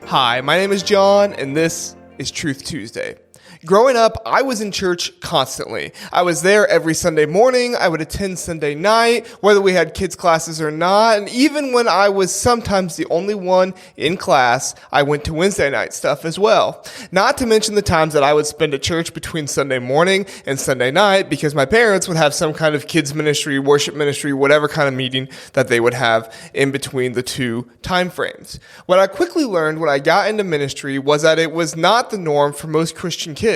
Hi, my name is John, and this is Truth Tuesday. Growing up, I was in church constantly. I was there every Sunday morning. I would attend Sunday night, whether we had kids' classes or not. And even when I was sometimes the only one in class, I went to Wednesday night stuff as well. Not to mention the times that I would spend at church between Sunday morning and Sunday night because my parents would have some kind of kids ministry, worship ministry, whatever kind of meeting that they would have in between the two time frames. What I quickly learned when I got into ministry was that it was not the norm for most Christian kids.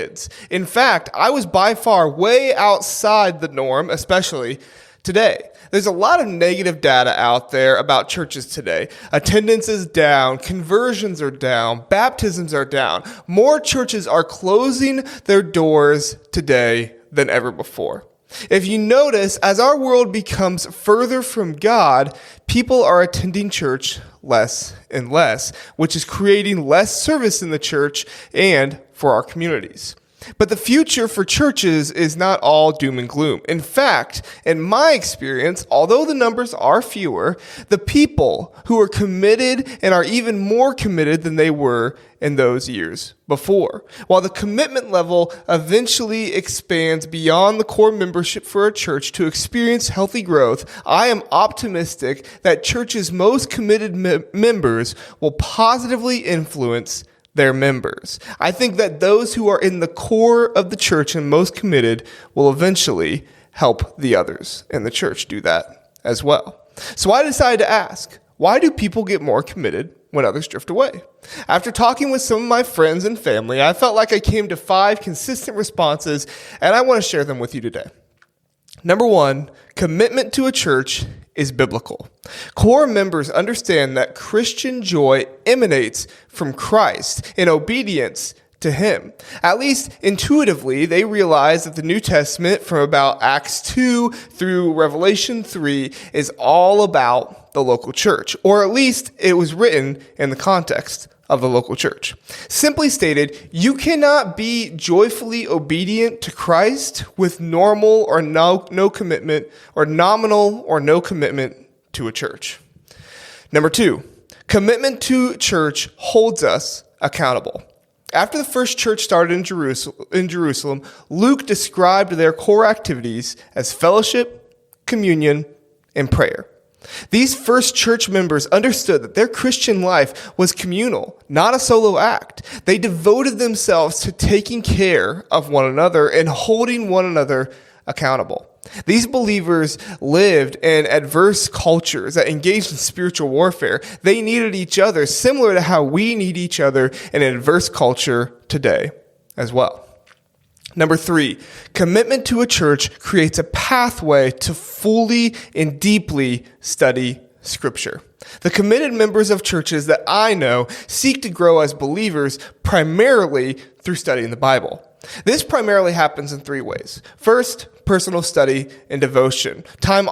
In fact, I was by far way outside the norm, especially today. There's a lot of negative data out there about churches today. Attendance is down, conversions are down, baptisms are down. More churches are closing their doors today than ever before. If you notice, as our world becomes further from God, people are attending church less and less, which is creating less service in the church and for our communities. But the future for churches is not all doom and gloom. In fact, in my experience, although the numbers are fewer, the people who are committed and are even more committed than they were in those years before. While the commitment level eventually expands beyond the core membership for a church to experience healthy growth, I am optimistic that churches' most committed members will positively influence their members. I think that those who are in the core of the church and most committed will eventually help the others in the church do that as well. So I decided to ask, why do people get more committed when others drift away? After talking with some of my friends and family, I felt like I came to 5 consistent responses, and I want to share them with you today. Number 1, commitment to a church is biblical. Core members understand that Christian joy emanates from Christ in obedience to Him. At least intuitively, they realize that the New Testament from about Acts 2 through Revelation 3 is all about the local church, or at least it was written in the context of the local church. Simply stated, you cannot be joyfully obedient to Christ with normal or no commitment, or nominal or no commitment to a church. Number 2, commitment to church holds us accountable. After the first church started in Jerusalem, Luke described their core activities as fellowship, communion, and prayer. These first church members understood that their Christian life was communal, not a solo act. They devoted themselves to taking care of one another and holding one another accountable. These believers lived in adverse cultures that engaged in spiritual warfare. They needed each other, similar to how we need each other in an adverse culture today as well. Number 3, commitment to a church creates a pathway to fully and deeply study Scripture. The committed members of churches that I know seek to grow as believers primarily through studying the Bible. This primarily happens in 3 ways. First, personal study and devotion. Time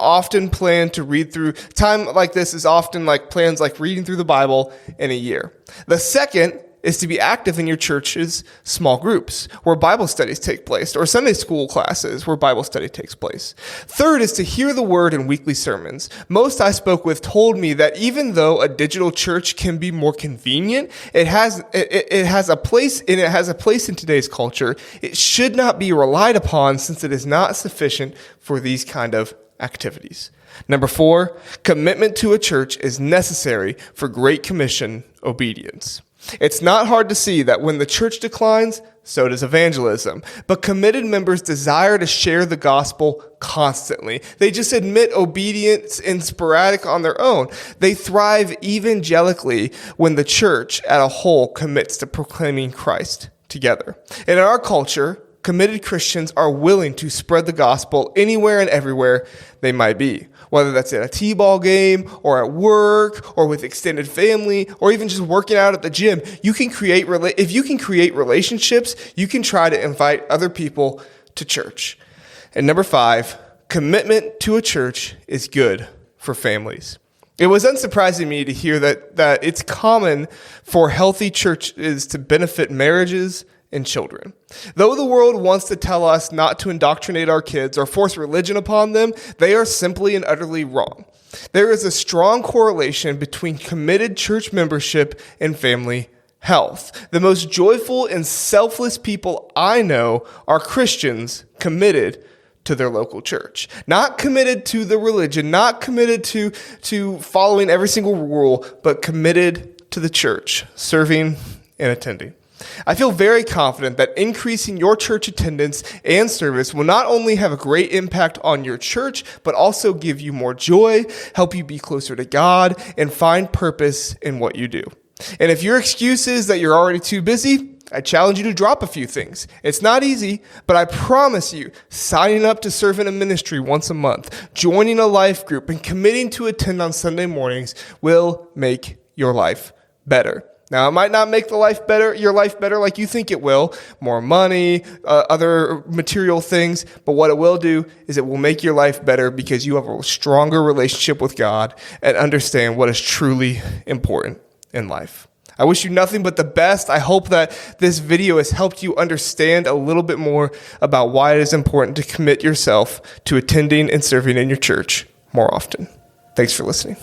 like this is often like plans like reading through the Bible in a year. The second is to be active in your church's small groups where Bible studies take place, or Sunday school classes where Bible study takes place. Third is to hear the word in weekly sermons. Most I spoke with told me that even though a digital church can be more convenient, it has a place in today's culture. It should not be relied upon since it is not sufficient for these kind of activities. Number 4, commitment to a church is necessary for Great Commission obedience. It's not hard to see that when the church declines, so does evangelism. But committed members desire to share the gospel constantly. They just admit obedience and sporadic on their own. They thrive evangelically when the church as a whole commits to proclaiming Christ together. And in our culture, committed Christians are willing to spread the gospel anywhere and everywhere they might be, whether that's at a t-ball game or at work or with extended family or even just working out at the gym. If you can create relationships, you can try to invite other people to church. And number 5, commitment to a church is good for families. It was unsurprising to me to hear that it's common for healthy churches to benefit marriages and children. Though the world wants to tell us not to indoctrinate our kids or force religion upon them, they are simply and utterly wrong. There is a strong correlation between committed church membership and family health. The most joyful and selfless people I know are Christians committed to their local church. Not committed to the religion, not committed to following every single rule, but committed to the church, serving and attending. I feel very confident that increasing your church attendance and service will not only have a great impact on your church, but also give you more joy, help you be closer to God, and find purpose in what you do. And if your excuse is that you're already too busy, I challenge you to drop a few things. It's not easy, but I promise you, signing up to serve in a ministry once a month, joining a life group, and committing to attend on Sunday mornings will make your life better. Now, it might not make your life better like you think it will, more money, other material things, but what it will do is it will make your life better because you have a stronger relationship with God and understand what is truly important in life. I wish you nothing but the best. I hope that this video has helped you understand a little bit more about why it is important to commit yourself to attending and serving in your church more often. Thanks for listening.